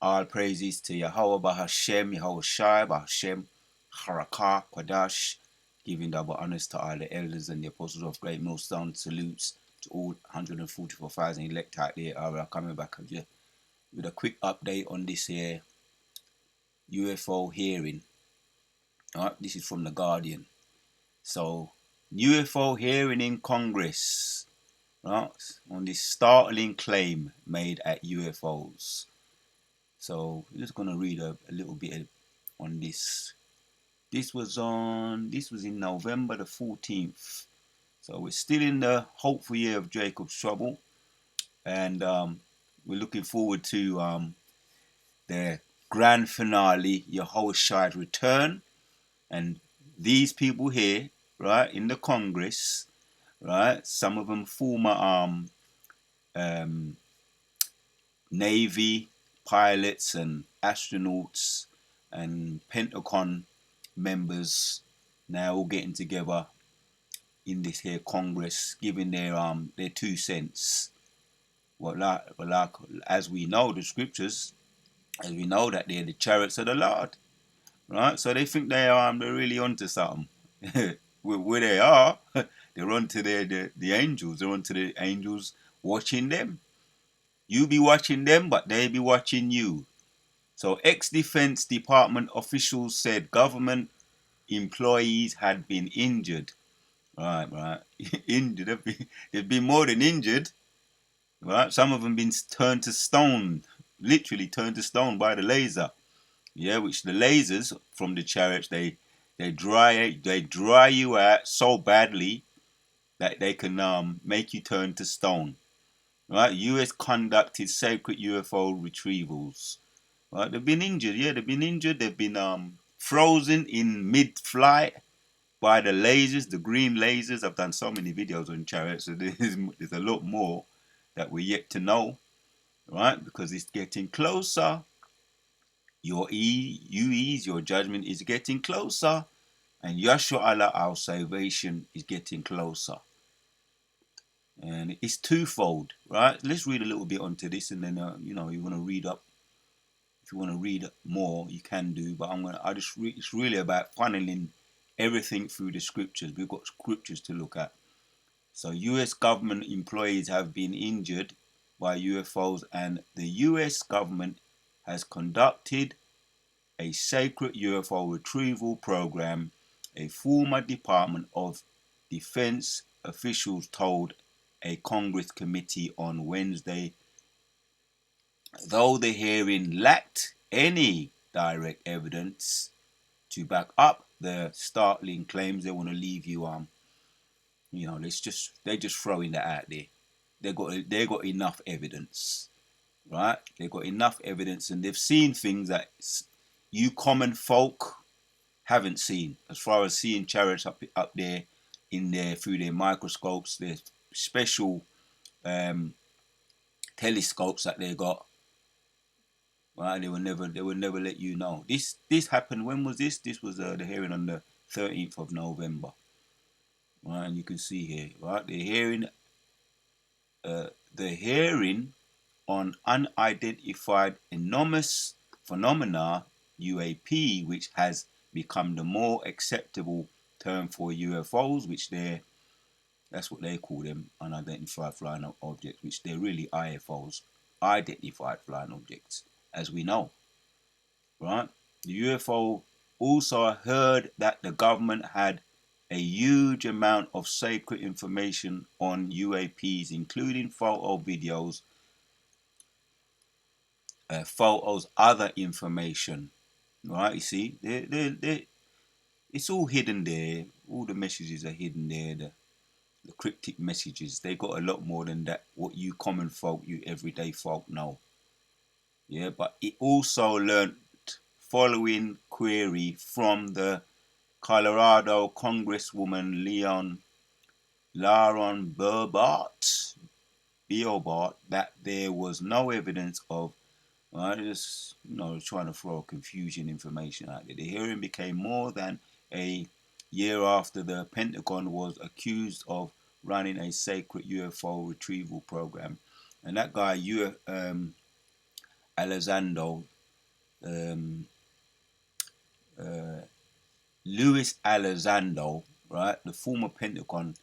All praises to Yahweh Bahashem, Yahweh Shai, Bahashem, Harakah, Quadash, giving double honors to all the elders and the apostles of Great Millstone. Salutes to all 144,000 elect out there. We are coming back with a quick update on this here UFO hearing. This is from The Guardian. So, UFO hearing in Congress, right, on this startling claim made at UFOs. So we're just gonna read a little bit on this. This was in November the 14th. So we're still in the hopeful year of Jacob's trouble, and we're looking forward to the grand finale, Yahushua's return, and these people here, right, in the Congress, right, some of them former Navy pilots and astronauts and Pentagon members now all getting together in this here Congress, giving their 2 cents. Like as we know the scriptures, as we know that they're the chariots of the Lord, right? So they think they're really onto something. Where they are, they're onto the angels. They're onto the angels watching them. You be watching them, but they be watching you. So ex-Defense Department officials said government employees had been injured. Right. Injured. They've been more than injured. Right. Some of them been turned to stone, literally turned to stone by the laser. Yeah, which the lasers from the chariots they dry you out so badly that they can make you turn to stone. Right. U.S. conducted sacred UFO retrievals. Right. They've been injured. Yeah, they've been injured. They've been frozen in mid-flight by the lasers, the green lasers. I've done so many videos on chariots, so there's a lot more that we're yet to know, right? Because it's getting closer. Your judgment is getting closer, and Yahshua Allah, our salvation, is getting closer. And it's twofold, right? Let's read a little bit onto this, and then you want to read up. If you want to read more, you can do. But it's really about funneling everything through the scriptures. We've got scriptures to look at. So US government employees have been injured by UFOs, and the US government has conducted a sacred UFO retrieval program, a former Department of Defense officials told a Congress committee on Wednesday. Though the hearing lacked any direct evidence to back up the startling claims, they want to leave you they're just throwing that out there. They got enough evidence, right? They got enough evidence, and they've seen things that you common folk haven't seen. As far as seeing chariots up there in there through their microscopes, their special telescopes that they got. Right? They will never let you know. This happened. When was this? This was the hearing on the 13th of November. Right, and you can see here, right, the hearing on unidentified anomalous phenomena, UAP, which has become the more acceptable term for UFOs, which that's what they call them, unidentified flying objects, which they're really IFOs, identified flying objects, as we know, right? The UFO also heard that the government had a huge amount of sacred information on UAPs, including videos, photos, other information. Right? You see, it's all hidden there. All the messages are hidden there. The cryptic messages. They got a lot more than that. What you common folk, you everyday folk know. Yeah, but it also learned following query from the Colorado Congresswoman Lauren Boebert that there was no evidence of just trying to throw confusion information out there. The hearing became more than a year after the Pentagon was accused of running a sacred UFO retrieval program, and that guy Elizondo, um, Luis Elizondo, right, the former Pentagon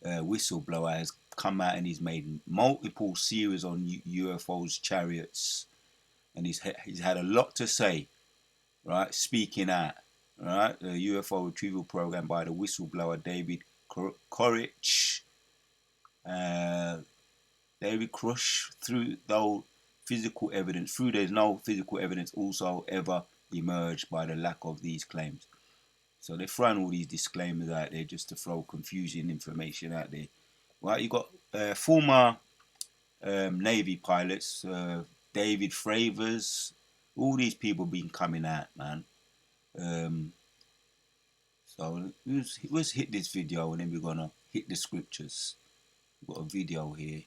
whistleblower, has come out and he's made multiple series on UFOs, chariots, and he's had a lot to say, right, speaking out, right, the UFO retrieval program by the whistleblower David Koresh, uh, David Crush, through though physical evidence, through there's no physical evidence also ever emerged by the lack of these claims. So they're throwing all these disclaimers out there just to throw confusing information out there. Right, you got former Navy pilots, David Fravers, all these people been coming out, man. So let's hit this video and then we're gonna hit the scriptures. We've got a video here.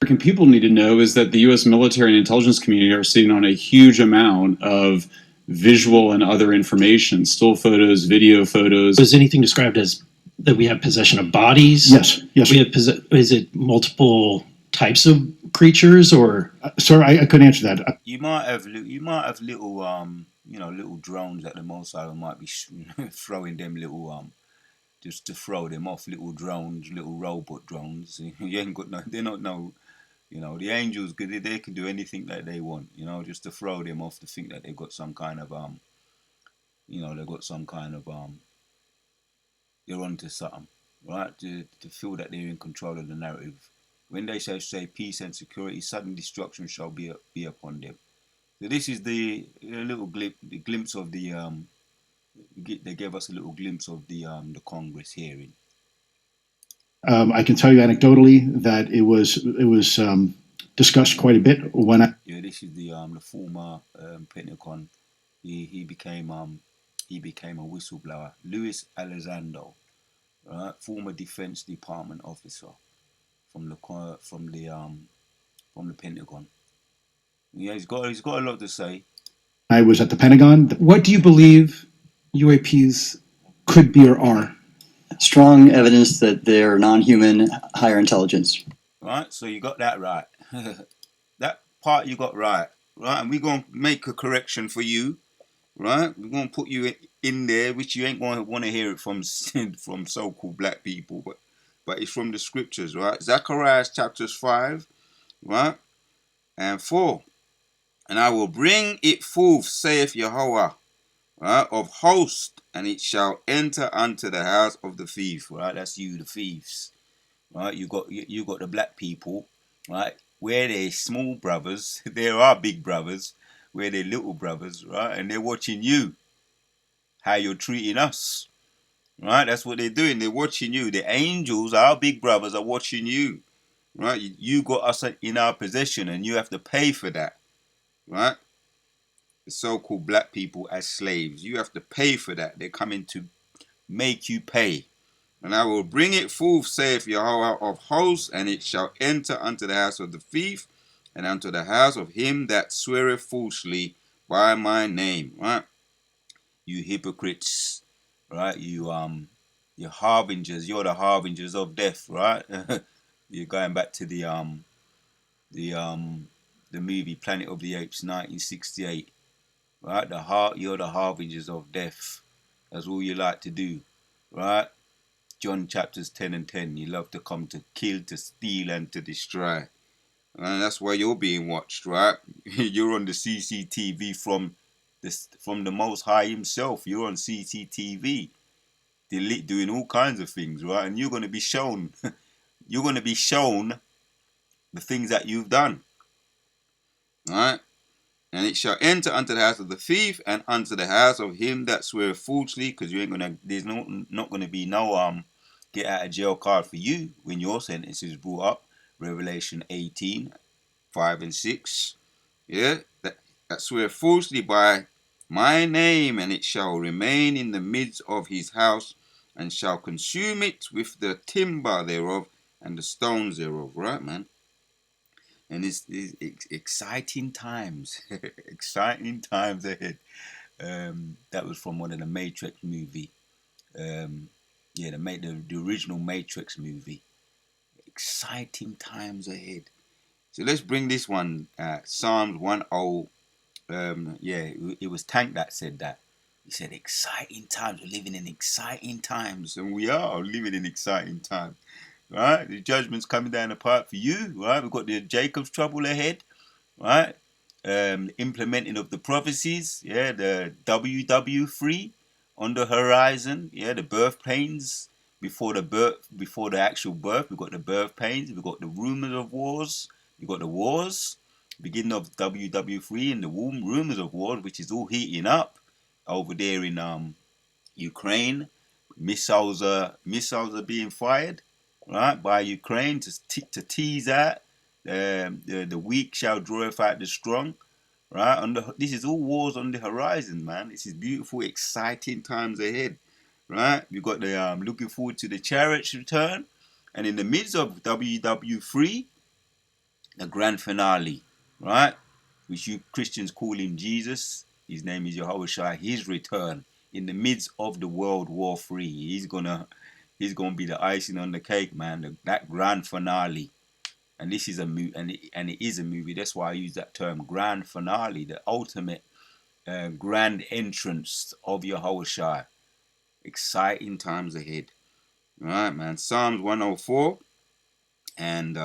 American people need to know is that the U.S. military and intelligence community are sitting on a huge amount of visual and other information, still photos, video photos. Was anything described as that we have possession of bodies? Yes, yes. We have is it multiple types of creatures, or? Sir, I couldn't answer that. You might have little little drones that the Mossad might be throwing them little just to throw them off, little drones, little robot drones. You ain't got no, they're not no, the angels, they can do anything that they want, just to throw them off, to think that they've got some kind of they've got some kind of they're onto something, right? To feel that they're in control of the narrative. When they say peace and security, sudden destruction shall be upon them. So this is the little glimpse of the they gave us a little glimpse of the Congress hearing. I can tell you anecdotally that it was discussed quite a bit when I. Yeah, this is the former Pentagon. He became a whistleblower, Luis Elizondo, right? Former Defense Department officer from the Pentagon. Yeah, he's got a lot to say. I was at the Pentagon. What do you believe UAPs could be or are? Strong evidence that they're non-human, higher intelligence. Right, so you got that right. That part you got right. Right, and we're going to make a correction for you. Right, we're going to put you in there, which you ain't going to want to hear it from so-called black people, but it's from the scriptures, right? Zechariah chapters 5, right, and 4. And I will bring it forth, saith Yahweh, right, of hosts, and it shall enter unto the house of the thief. Right, that's you, the thieves. Right, you got the black people, right, where they're small brothers, there are big brothers, where they're little brothers, right, and they're watching you, how you're treating us. Right, that's what they're doing. They're watching you. The angels, our big brothers, are watching you. Right, you got us in our possession, and you have to pay for that. Right, the so-called black people as slaves, you have to pay for that. They're coming to make you pay. And I will bring it forth, saith Yahweh of hosts, and it shall enter unto the house of the thief, and unto the house of him that sweareth falsely by my name. Right, you hypocrites. Right, you're harbingers. You're the harbingers of death. Right, you're going back to the movie Planet of the Apes, 1968. Right, you're the harbingers of death. That's all you like to do. Right, John chapters 10 and 10. You love to come to kill, to steal, and to destroy. And that's why you're being watched. Right, you're on the CCTV from the Most High himself. You're on CCTV, doing all kinds of things, right? And you're going to be shown. You're going to be shown the things that you've done, right? And it shall enter unto the house of the thief, and unto the house of him that sweareth falsely, because you ain't gonna. There's not going to be no get out of jail card for you when your sentence is brought up. Revelation 18, 5 and 6. Yeah, that swear falsely by my name, and it shall remain in the midst of his house, and shall consume it with the timber thereof and the stones thereof. Right, man? And it's exciting times. Exciting times ahead. That was from one of the Matrix movie. Yeah, the original Matrix movie. exciting times ahead. So let's bring this one, Psalms 10. It was Tank that said that. He said, exciting times. We're living in exciting times. And we are living in exciting times. Right? The judgment's coming down the pipe for you. Right? We've got the Jacob's trouble ahead. Right? Implementing of the prophecies. Yeah, the WW3 on the horizon. Yeah, the birth pains before the actual birth. We've got the birth pains. We've got the rumors of wars. We've got the wars. Beginning of WW3 and the rumors of war, which is all heating up over there in Ukraine. Missiles are being fired, right, by Ukraine to tease out the weak shall draweth out the strong, right? This is all wars on the horizon, man. This is beautiful, exciting times ahead, right? We've got the looking forward to the Chariots return, and in the midst of WW3, the grand finale, right? Which you Christians call him Jesus. His name is Yahushua. His return in the midst of the World War III. He's gonna be the icing on the cake, man. That grand finale. And this is a movie, and it is a movie. That's why I use that term, grand finale, the ultimate grand entrance of Yahushua. Exciting times ahead. All right, man. Psalms 104, and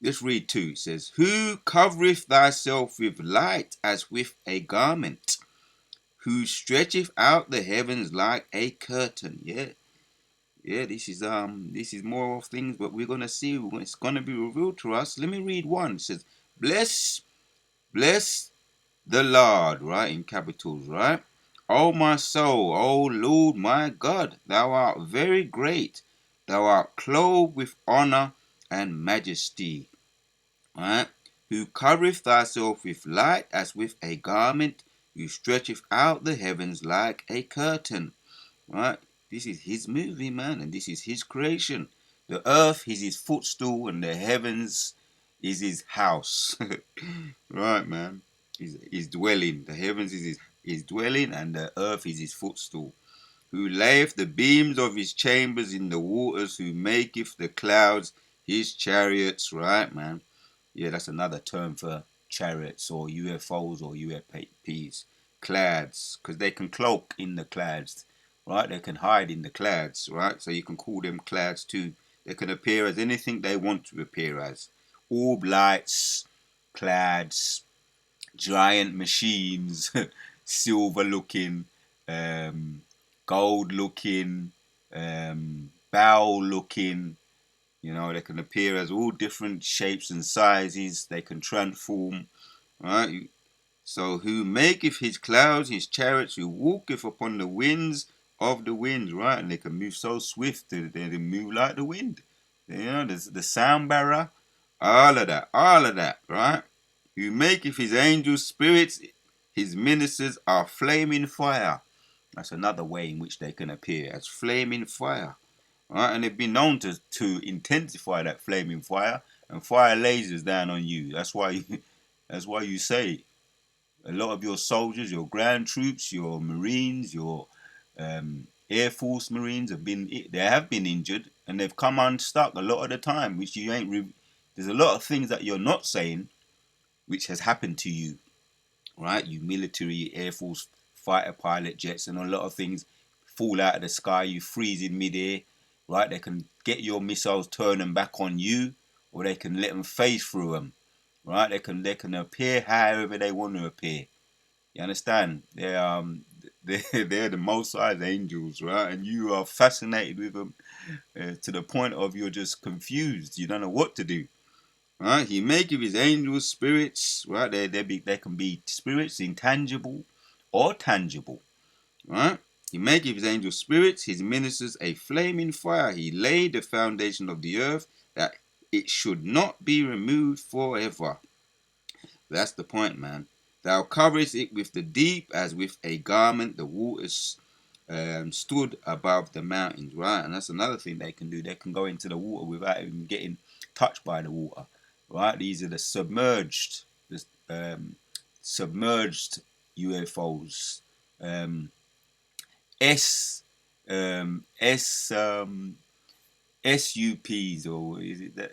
let's read 2. It says, who covereth thyself with light as with a garment, who stretcheth out the heavens like a curtain. Yeah, this is more of things, but we're gonna see. It's gonna be revealed to us. Let me read 1. It says, bless the Lord, right, in capitals, right? O my soul, O Lord my God, thou art very great. Thou art clothed with honor and majesty. Right? Who covereth thyself with light as with a garment, who stretcheth out the heavens like a curtain. Right? This is his movie, man, and this is his creation. The earth is his footstool, and the heavens is his house. Right, man. His dwelling. The heavens is his dwelling, and the earth is his footstool. Who layeth the beams of his chambers in the waters, who maketh the clouds his chariots. Right, man. Yeah, that's another term for chariots or UFOs or UFPs. Clouds, because they can cloak in the clouds, right? They can hide in the clouds, right? So you can call them clouds too. They can appear as anything they want to appear as. Orb lights, clouds, giant machines, silver looking, gold looking, bow looking. You know, they can appear as all different shapes and sizes. They can transform. Right? So who maketh his clouds his chariots, who walketh upon the winds of the winds, right? And they can move so swift that they move like the wind. You know, the sound barrier, all of that, right? Who maketh his angels spirits, his ministers are flaming fire. That's another way in which they can appear as flaming fire. Right? And they've been known to intensify that flaming fire and fire lasers down on you. That's why you say a lot of your soldiers, your ground troops, your Marines, your Air Force Marines have been injured and they've come unstuck a lot of the time, which you ain't. There's a lot of things that you're not saying, which has happened to you, right? You military, Air Force fighter pilot jets, and a lot of things fall out of the sky. You freeze in midair, right? They can get your missiles, turn them back on you, or they can let them phase through them, right? They can appear however they want to appear. You understand? They're the Most High's angels, right? And you are fascinated with them to the point of you're just confused. You don't know what to do. Right? He maketh his angels spirits, right? They can be spirits, intangible or tangible, right? He maketh his angels spirits, his ministers a flaming fire. He laid the foundation of the earth that it should not be removed forever. That's the point, man. Thou coverest it with the deep as with a garment. The waters stood above the mountains, right? And that's another thing they can do. They can go into the water without even getting touched by the water, right? These are the submerged UFOs. S S SUPs, or is it that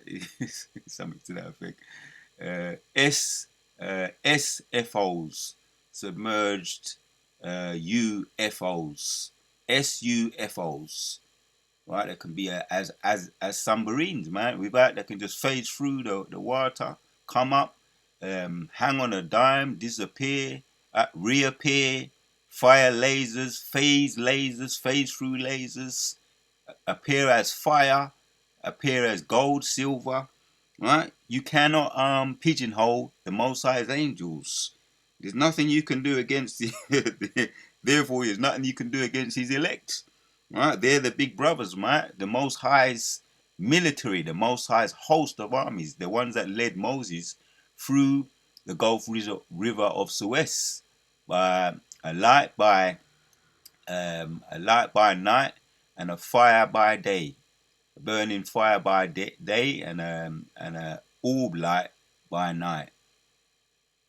something to that effect? SFOs, submerged UFOs, SUFOs, right? That can be as submarines, man. Without, they can just phase through the water, come up, hang on a dime, disappear, reappear, fire lasers, phase through lasers, appear as fire, appear as gold, silver, right? You cannot pigeonhole the Most High's angels. There's nothing you can do against therefore there's nothing you can do against his elect. Right? They're the big brothers, right? The Most High's military, the Most High's host of armies, the ones that led Moses through the Gulf River of Suez. A light by night and a fire by day, a burning fire by day and a orb light by night.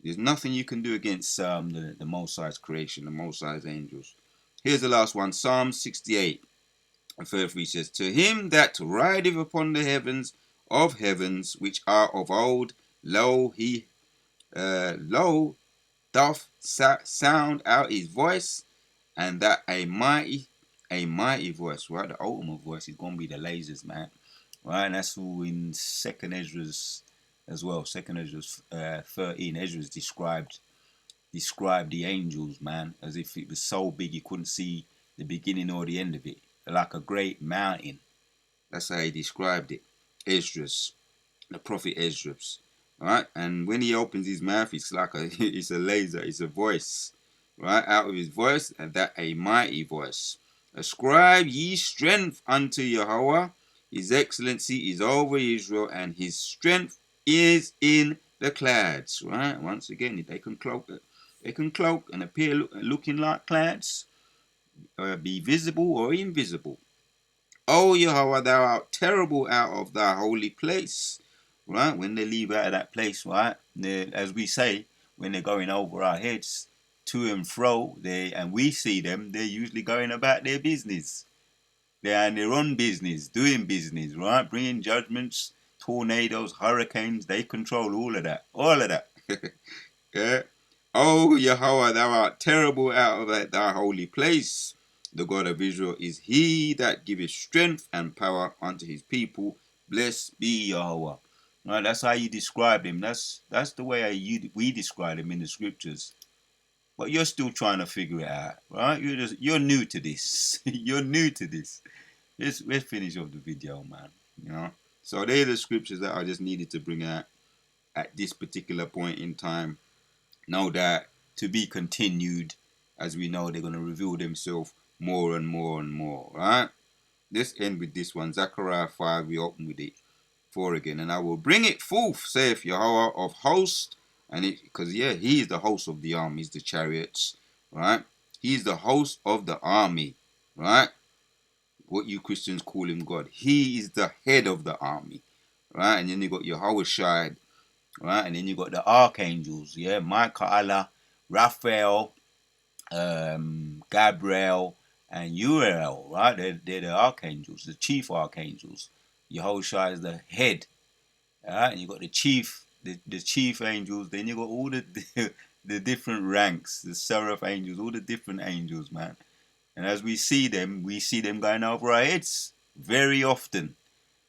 There's nothing you can do against the Most High's creation, the Most High's angels. Here's the last one, Psalm 68. And 33 says, "To him that rideth upon the heavens of heavens, which are of old, lo doth sound out his voice, and that a mighty voice," right? The ultimate voice is going to be the lasers, man. Right? And that's all in 2nd Ezra's as well. 2nd Ezra's 13. Ezra's described the angels, man, as if it was so big you couldn't see the beginning or the end of it. Like a great mountain. That's how he described it. Esdras, the prophet Esdras. Right? And when he opens his mouth, it's like it's a laser, it's a voice. Right? Out of his voice, and that a mighty voice. "Ascribe ye strength unto Yahweh. His excellency is over Israel, and his strength is in the clouds." Right? Once again, they can cloak and appear looking like clouds. Be visible or invisible. "O Yahweh, thou art terrible out of thy holy place." Right? When they leave out of that place, right? As we say, when they're going over our heads to and fro, and we see them, they're usually going about their business. They're in their own business, doing business, right? Bringing judgments, tornadoes, hurricanes. They control all of that. All of that. Yeah. "O Yahweh, thou art terrible out of thy holy place. The God of Israel is he that giveth strength and power unto his people. Blessed be Yahweh." Right, that's how you describe him. That's the way we describe him in the scriptures. But you're still trying to figure it out, right? You're new to this. You're new to this. Let's finish off the video, man. You know. So they're the scriptures that I just needed to bring out at this particular point in time. Know that to be continued, as we know they're going to reveal themselves more and more and more, right? Let's end with this one, Zechariah 5. We open with it 4 again. "And I will bring it forth, saith Yahweh of hosts," and because he is the host of the armies, the chariots, right? He's the host of the army, right? What you Christians call him God. He is the head of the army, right? And then you got Yahweh Shai, right? And then you got the archangels, Michael, Raphael, Gabriel, and Uriel, right? They're the archangels, the chief archangels. Yahushua is the head, right? And you got the chief angels. Then you got all the different ranks, the seraph angels, all the different angels, man. And as we see them going over our heads very often,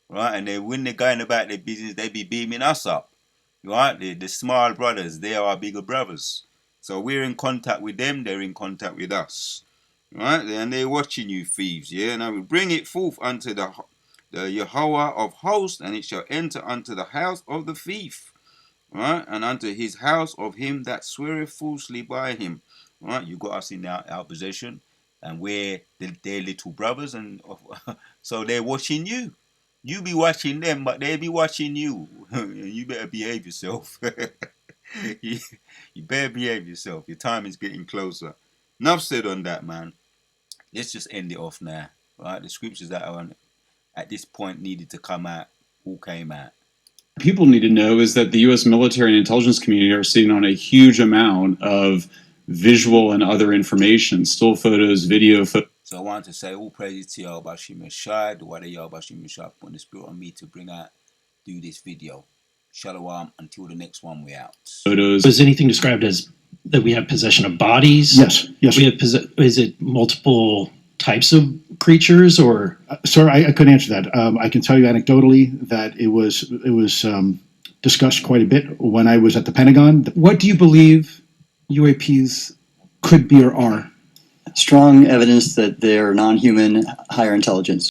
right? And when they're going about their business, they be beaming us up, right? The small brothers, they are our bigger brothers. So we're in contact with them, they're in contact with us, right? And they're watching you thieves, And I will bring it forth unto the Yahweh of hosts, and it shall enter unto the house of the thief, right? And unto his house of him that sweareth falsely by him, right? You got us in our possession, and we're their little brothers, and so they're watching you. You be watching them, but they be watching you. You better behave yourself. You better behave yourself. Your time is getting closer. Enough said on that, man. Let's just end it off now, right? The scriptures that are at this point needed to come out all came out. People need to know is that the U.S. military and intelligence community are sitting on a huge amount of visual and other information, still photos, video photos. So I wanted to say all praises to Yahweh Shem Shai, the way that Yahweh Shem Shai put the spirit on me to do this video. Shalom, until the next one we're out. Photos. Was anything described as that we have possession of bodies? Yes, yes. We have is it multiple types of creatures or? Sir, I couldn't answer that. I can tell you anecdotally that it was discussed quite a bit when I was at the Pentagon. What do you believe UAPs could be or are? Strong evidence that they're non-human higher intelligence.